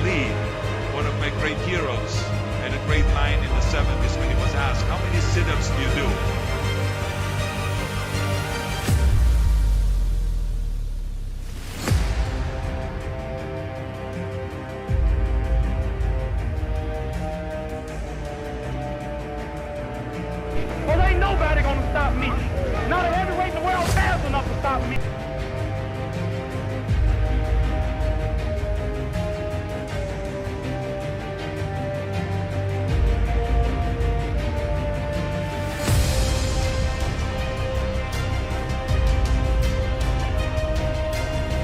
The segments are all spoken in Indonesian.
Ali, one of my great heroes, had a great line in the 70s when he was asked, how many sit-ups do you do? Well, ain't nobody gonna stop me. Not a heavyweight in the world fast enough to stop me.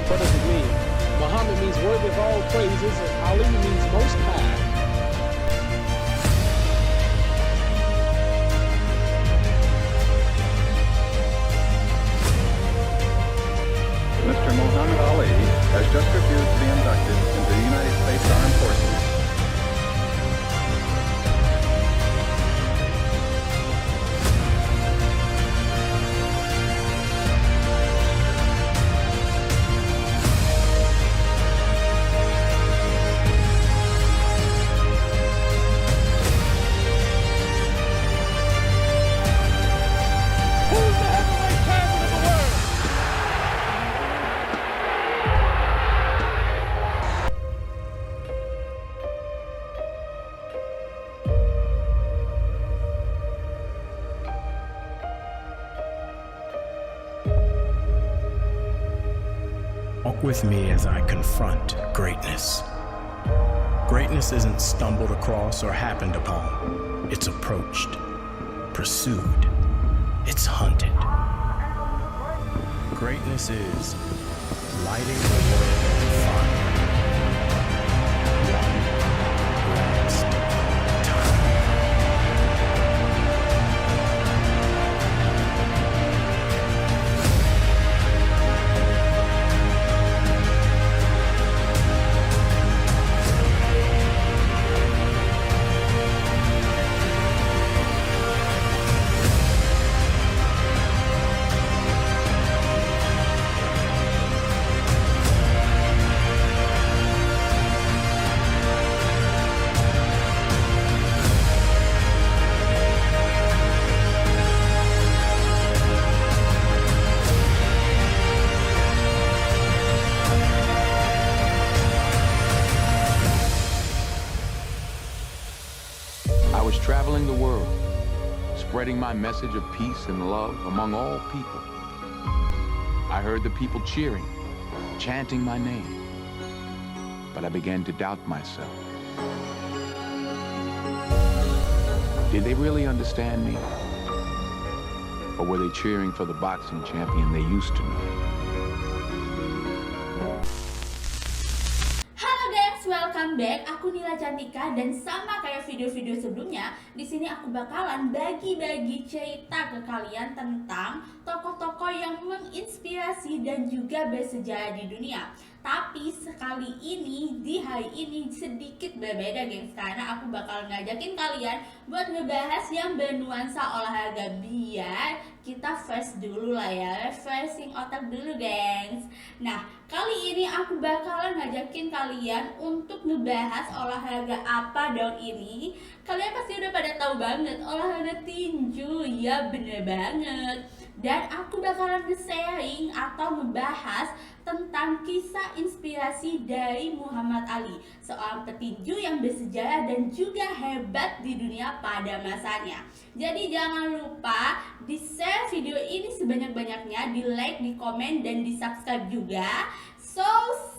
What does it mean? Muhammad means worthy of all praises, and Ali means most high. Mr. Muhammad Ali has just refused to be inducted into the United States Armed Forces. Who's the heavyweight champion of the world? Walk with me as I confront greatness. Greatness isn't stumbled across or happened upon. It's approached, pursued, it's hunted. Greatness is lighting the world on fire. One last time. I was traveling the world, spreading my message of peace and love among all people. I heard the people cheering, chanting my name, but I began to doubt myself. Did they really understand me? Or were they cheering for the boxing champion they used to know? Halo guys, welcome back. Aku Nila Cantika dan sama kayak video-video sebelumnya, di sini aku bakalan bagi-bagi cerita ke kalian tentang tokoh-tokoh yang menginspirasi dan juga bersejarah di dunia. Tapi sekali ini, di hari ini sedikit berbeda gengs, karena aku bakal ngajakin kalian buat ngebahas yang bernuansa olahraga. Biar kita fresh dulu lah ya, refreshing otak dulu gengs. Nah, kali ini aku bakalan ngajakin kalian untuk ngebahas olahraga apa dong ini. Kalian pasti udah pada tahu banget, olahraga tinju, ya bener banget. Dan aku bakalan nge-sharing atau ngebahas tentang kisah inspirasi dari Muhammad Ali, seorang petinju yang bersejarah dan juga hebat di dunia pada masanya. Jadi jangan lupa di-share video ini sebanyak-banyaknya, di-like, di-komen, dan di-subscribe juga. So,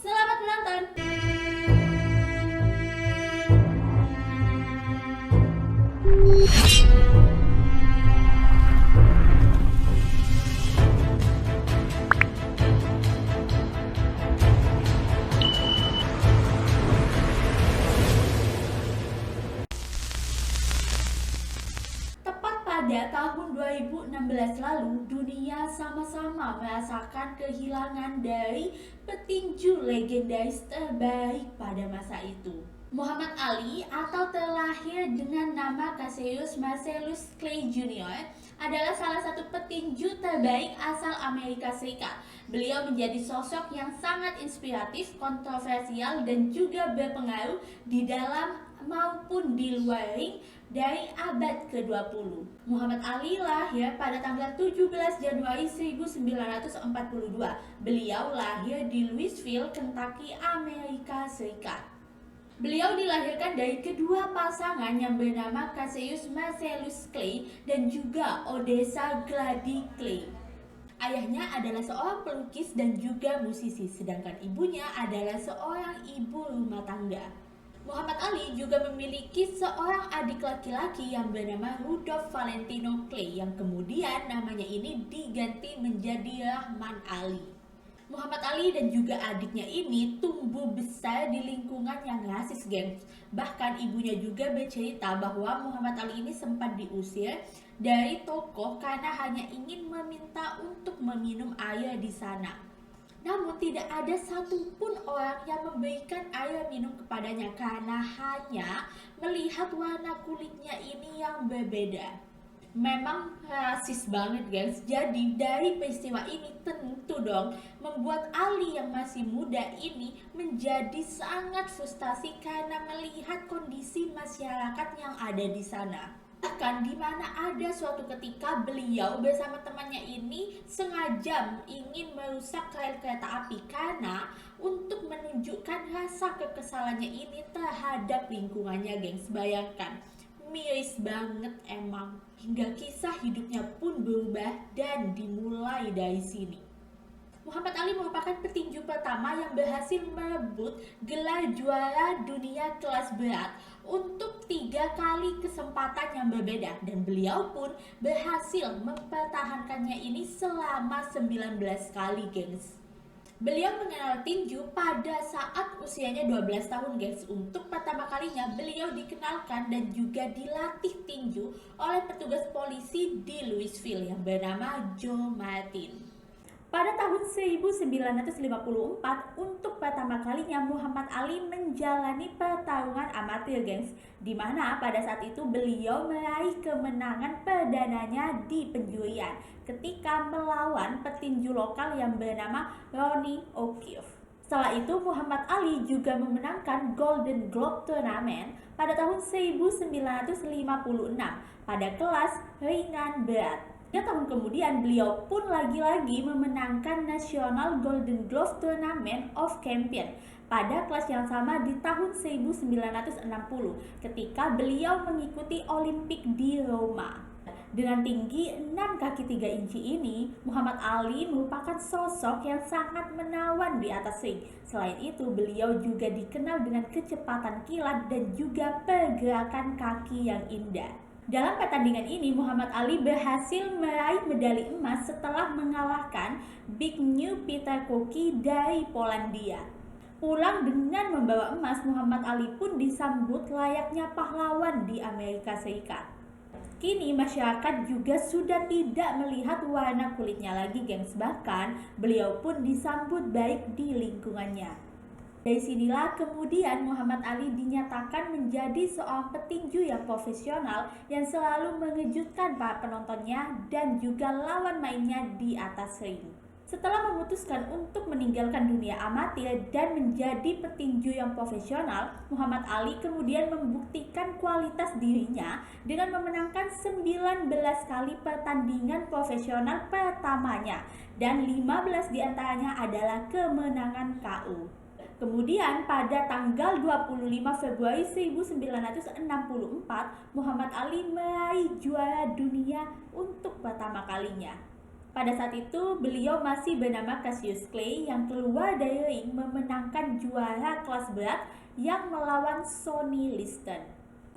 selamat menonton! Pada tahun 2016 lalu, dunia sama-sama merasakan kehilangan dari petinju legendaris terbaik pada masa itu. Muhammad Ali atau terlahir dengan nama Cassius Marcellus Clay Jr. adalah salah satu petinju terbaik asal Amerika Serikat. Beliau menjadi sosok yang sangat inspiratif, kontroversial, dan juga berpengaruh di dalam maupun di luar ring dari abad ke-20. Muhammad Ali lahir pada tanggal 17 Januari 1942. Beliau lahir di Louisville, Kentucky, Amerika Serikat. Beliau dilahirkan dari kedua pasangan yang bernama Cassius Marcellus Clay dan juga Odessa Glady Clay. Ayahnya adalah seorang pelukis dan juga musisi, sedangkan ibunya adalah seorang ibu rumah tangga. Muhammad Ali juga memiliki seorang adik laki-laki yang bernama Rudolph Valentino Clay yang kemudian namanya ini diganti menjadi Rahman Ali. Muhammad Ali dan juga adiknya ini tumbuh besar di lingkungan yang rasis, gengs. Bahkan ibunya juga bercerita bahwa Muhammad Ali ini sempat diusir dari toko karena hanya ingin meminta untuk meminum air di sana. Namun tidak ada satupun orang yang memberikan air minum kepadanya karena hanya melihat warna kulitnya ini yang berbeda. Memang rasis banget, guys. Jadi dari peristiwa ini tentu dong membuat Ali yang masih muda ini menjadi sangat frustasi karena melihat kondisi masyarakat yang ada di sana. Bahkan di mana ada suatu ketika beliau bersama temannya ini sengaja ingin merusak rel kereta api karena untuk menunjukkan rasa kekesalannya ini terhadap lingkungannya, gengs. Bayangkan, miris banget emang. Hingga kisah hidupnya pun berubah dan dimulai dari sini. Muhammad Ali merupakan petinju pertama yang berhasil merebut gelar juara dunia kelas berat untuk 3 kali kesempatan yang berbeda, dan beliau pun berhasil mempertahankannya ini selama 19 kali, gengs. Beliau mengenal tinju pada saat usianya 12 tahun, guys. Untuk pertama kalinya beliau dikenalkan dan juga dilatih tinju oleh petugas polisi di Louisville yang bernama Joe Martin. Pada tahun 1954, untuk pertama kalinya Muhammad Ali menjalani pertarungan amatir, gengs, di mana pada saat itu beliau meraih kemenangan perdananya di penjurian ketika melawan petinju lokal yang bernama Ronnie O'Keefe. Setelah itu Muhammad Ali juga memenangkan Golden Globe Tournament pada tahun 1956 pada kelas ringan berat. 3 tahun kemudian beliau pun lagi-lagi memenangkan National Golden Glove Tournament of Champion pada kelas yang sama di tahun 1960 ketika beliau mengikuti Olimpik di Roma. Dengan tinggi 6 kaki 3 inci ini, Muhammad Ali merupakan sosok yang sangat menawan di atas ring. Selain itu, beliau juga dikenal dengan kecepatan kilat dan juga pergerakan kaki yang indah. Dalam pertandingan ini, Muhammad Ali berhasil meraih medali emas setelah mengalahkan Big New Peter Koki dari Polandia. Pulang dengan membawa emas, Muhammad Ali pun disambut layaknya pahlawan di Amerika Serikat. Kini masyarakat juga sudah tidak melihat warna kulitnya lagi, gengs. Bahkan beliau pun disambut baik di lingkungannya. Dari sinilah kemudian Muhammad Ali dinyatakan menjadi seorang petinju yang profesional yang selalu mengejutkan para penontonnya dan juga lawan mainnya di atas ring. Setelah memutuskan untuk meninggalkan dunia amatir dan menjadi petinju yang profesional, Muhammad Ali kemudian membuktikan kualitas dirinya dengan memenangkan 19 kali pertandingan profesional pertamanya, dan 15 diantaranya adalah kemenangan KO. Kemudian pada tanggal 25 Februari 1964, Muhammad Ali meraih juara dunia untuk pertama kalinya. Pada saat itu, beliau masih bernama Cassius Clay yang keluar dari ring memenangkan juara kelas berat yang melawan Sonny Liston.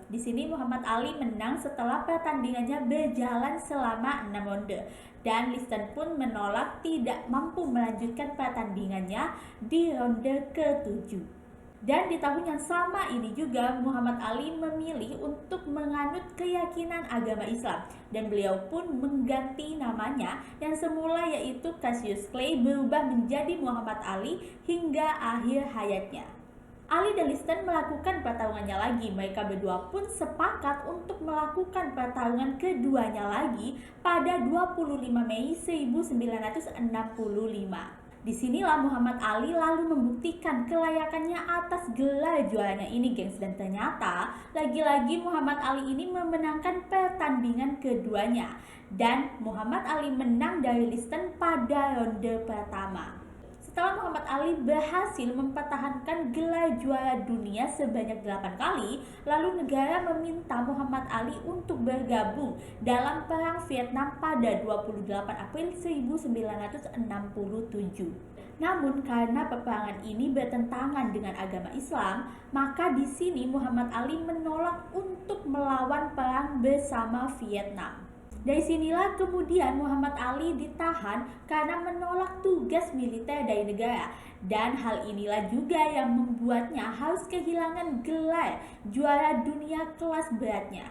Di sini Muhammad Ali menang setelah pertandingannya berjalan selama 6 ronde, dan Liston pun menolak tidak mampu melanjutkan pertandingannya di ronde ke-7. Dan di tahun yang sama ini juga Muhammad Ali memilih untuk menganut keyakinan agama Islam, dan beliau pun mengganti namanya yang semula yaitu Cassius Clay berubah menjadi Muhammad Ali hingga akhir hayatnya. Ali dan Liston melakukan pertarungannya lagi. Mereka berdua pun sepakat untuk melakukan pertarungan keduanya lagi pada 25 Mei 1965. Disinilah Muhammad Ali lalu membuktikan kelayakannya atas gelar juaranya ini, gengs. Dan ternyata lagi-lagi Muhammad Ali ini memenangkan pertandingan keduanya. Dan Muhammad Ali menang dari Liston pada ronde pertama. Setelah Muhammad Ali berhasil mempertahankan gelar juara dunia sebanyak 8 kali, lalu negara meminta Muhammad Ali untuk bergabung dalam Perang Vietnam pada 28 April 1967. Namun karena peperangan ini bertentangan dengan agama Islam, maka di sini Muhammad Ali menolak untuk melawan perang bersama Vietnam. Dari sinilah kemudian Muhammad Ali ditahan karena menolak tugas militer dari negara. Dan hal inilah juga yang membuatnya harus kehilangan gelar juara dunia kelas beratnya.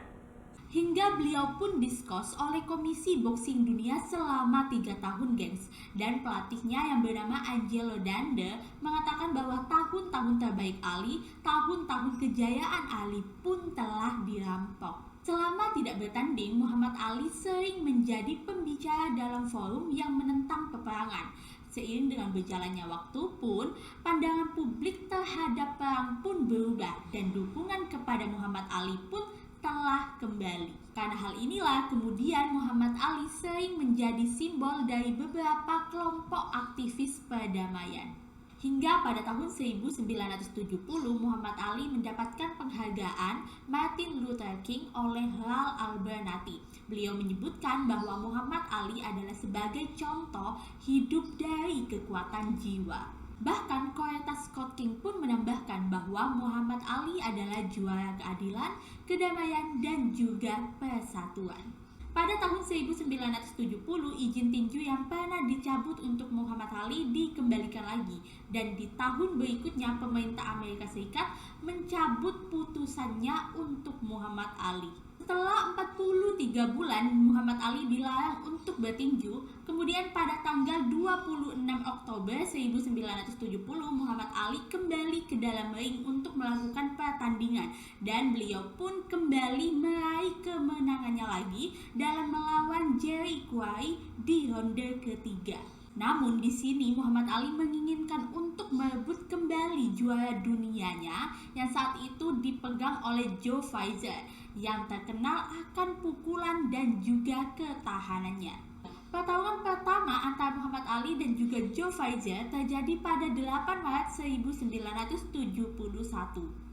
Hingga beliau pun diskors oleh Komisi Boxing Dunia selama 3 tahun, gengs. Dan pelatihnya yang bernama Angelo Danda mengatakan bahwa tahun-tahun terbaik Ali, tahun-tahun kejayaan Ali pun telah dirampok. Selama tidak bertanding, Muhammad Ali sering menjadi pembicara dalam forum yang menentang peperangan. Seiring dengan berjalannya waktu pun, pandangan publik terhadap perang pun berubah dan dukungan kepada Muhammad Ali pun telah kembali. Karena hal inilah kemudian Muhammad Ali sering menjadi simbol dari beberapa kelompok aktivis perdamaian. Hingga pada tahun 1970 Muhammad Ali mendapatkan penghargaan Martin Luther King oleh Hal Abernathy. Beliau menyebutkan bahwa Muhammad Ali adalah sebagai contoh hidup dari kekuatan jiwa. Bahkan Coretta Scott King pun menambahkan bahwa Muhammad Ali adalah juara keadilan, kedamaian, dan juga persatuan. Pada tahun 1970, izin tinju yang pernah dicabut untuk Muhammad Ali dikembalikan lagi. Dan di tahun berikutnya, pemerintah Amerika Serikat mencabut putusannya untuk Muhammad Ali. Setelah 43 bulan Muhammad Ali dilarang untuk bertinju, kemudian pada tanggal 26 Oktober 1970 Muhammad Ali kembali ke dalam ring untuk melakukan pertandingan dan beliau pun kembali meraih kemenangannya lagi dalam melawan Jerry Quarry di ronde ketiga. Namun di sini Muhammad Ali menginginkan untuk merebut kembali juara dunianya yang saat itu dipegang oleh Joe Frazier yang terkenal akan pukulan dan juga ketahanannya. Pertarungan pertama antara Muhammad Ali dan juga Joe Frazier terjadi pada 8 Maret 1971.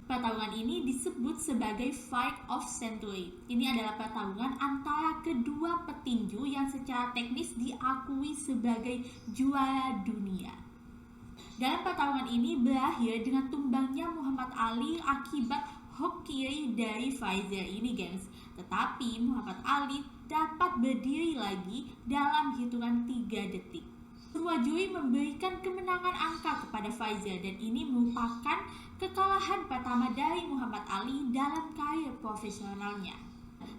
Pertarungan ini disebut sebagai Fight of Century. Ini adalah pertarungan antara kedua petinju yang secara teknis diakui sebagai juara dunia. Dalam pertarungan ini berakhir dengan tumbangnya Muhammad Ali akibat hook kiri dari Frazier ini, gengs. Tetapi Muhammad Ali dapat berdiri lagi dalam hitungan 3 detik. Semua juri memberikan kemenangan angka kepada Frazier dan ini merupakan kekalahan pertama dari Muhammad Ali dalam karir profesionalnya.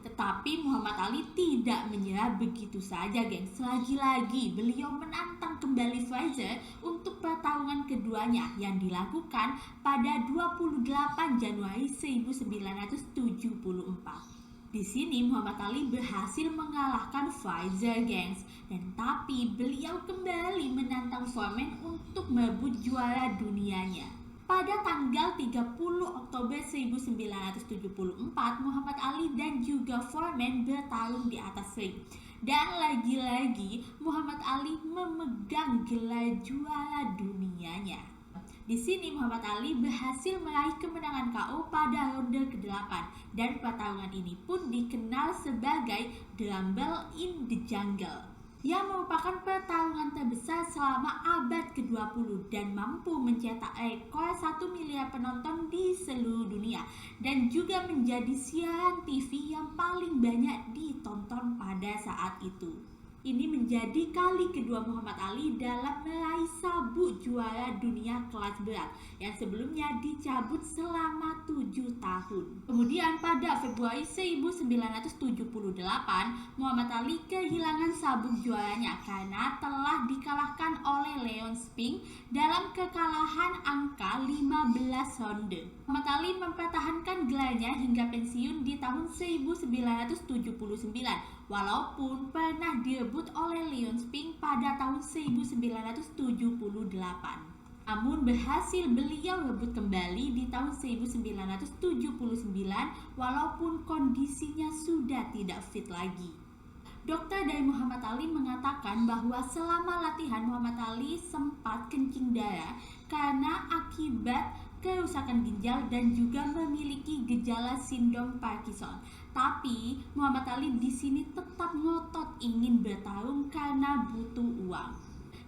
Tetapi Muhammad Ali tidak menyerah begitu saja, gengs. Lagi-lagi beliau menantang kembali Frazier untuk pertarungan keduanya yang dilakukan pada 28 Januari 1974. Di sini Muhammad Ali berhasil mengalahkan Frazier, gengs. Dan tapi beliau kembali menantang Foreman untuk merebut juara dunianya. Pada tanggal 30 Oktober 1974, Muhammad Ali dan juga Foreman bertarung di atas ring. Dan lagi-lagi Muhammad Ali memegang gelar juara dunianya. Di sini Muhammad Ali berhasil meraih kemenangan KO pada ronde ke-8 dan pertarungan ini pun dikenal sebagai The Rumble in the Jungle yang merupakan pertarungan terbesar selama abad ke-20 dan mampu mencetak rekor 1 miliar penonton di seluruh dunia dan juga menjadi siaran TV yang paling banyak ditonton pada saat itu. Ini menjadi kali kedua Muhammad Ali dalam meraih sabuk juara dunia kelas berat yang sebelumnya dicabut selama 7 tahun. Kemudian pada Februari 1978, Muhammad Ali kehilangan sabuk juaranya karena telah dikalahkan oleh Leon Spink dalam kekalahan angka 15 ronde. Muhammad Ali mempertahankan gelarnya hingga pensiun di tahun 1979, walaupun pernah direbut oleh Leon Spink pada tahun 1978. Namun berhasil beliau rebut kembali di tahun 1979 walaupun kondisinya sudah tidak fit lagi. Dokter dari Muhammad Ali mengatakan bahwa selama latihan Muhammad Ali sempat kencing darah karena akibat kerusakan ginjal dan juga memiliki gejala sindrom Parkinson. Tapi Muhammad Ali di sini tetap ngotot ingin bertarung karena butuh uang.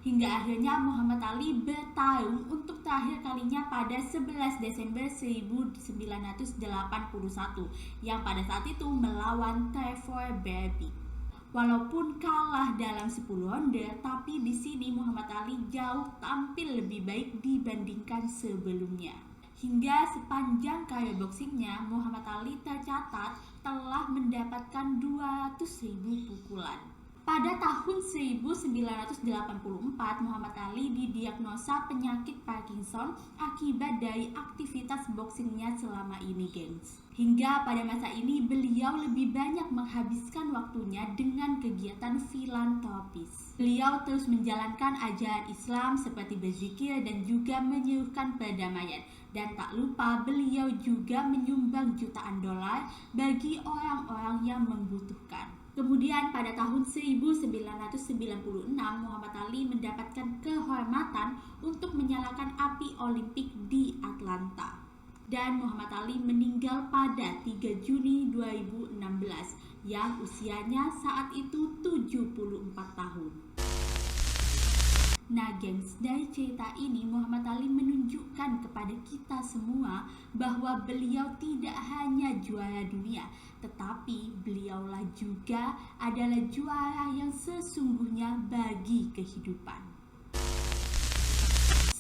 Hingga akhirnya Muhammad Ali bertarung untuk terakhir kalinya pada 11 Desember 1981 yang pada saat itu melawan Trevor Berbick. Walaupun kalah dalam 10 ronde, tapi di sini Muhammad Ali jauh tampil lebih baik dibandingkan sebelumnya. Hingga sepanjang karir boxingnya, Muhammad Ali tercatat telah mendapatkan 200.000 pukulan. Pada tahun 1984, Muhammad Ali didiagnosa penyakit Parkinson akibat dari aktivitas boxingnya selama ini, gengs. Hingga pada masa ini beliau lebih banyak menghabiskan waktunya dengan kegiatan filantropis. Beliau terus menjalankan ajaran Islam seperti berzikir dan juga menyerukan perdamaian. Dan tak lupa beliau juga menyumbang jutaan dolar bagi orang-orang yang membutuhkan. Kemudian pada tahun 1996 Muhammad Ali mendapatkan kehormatan untuk menyalakan api Olimpik di Atlanta. Dan Muhammad Ali meninggal pada 3 Juni 2016 yang usianya saat itu 74 tahun. Nah gengs, dari cerita ini Muhammad Ali menunjukkan kepada kita semua bahwa beliau tidak hanya juara dunia, tetapi beliaulah juga adalah juara yang sesungguhnya bagi kehidupan.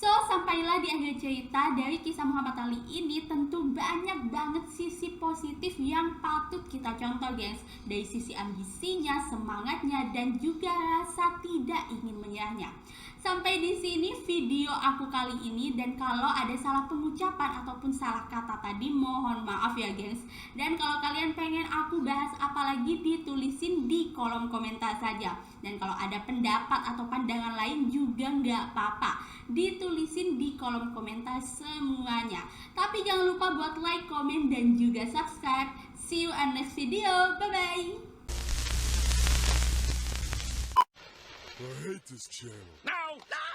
So, sampailah di akhir cerita dari kisah Muhammad Ali ini. Tentu banyak banget sisi positif yang patut kita contoh, gengs. Dari sisi ambisinya, semangatnya, dan juga rasa tidak ingin menyerahnya. Sampai di sini video aku kali ini, dan kalau ada salah pengucapan ataupun salah kata tadi mohon maaf ya gengs. Dan kalau kalian pengen aku bahas apa lagi, ditulisin di kolom komentar saja. Dan kalau ada pendapat atau pandangan lain juga nggak apa-apa, ditulisin di kolom komentar semuanya. Tapi jangan lupa buat like, komen, dan juga subscribe. See you on next video. Bye bye. I hate this channel. No!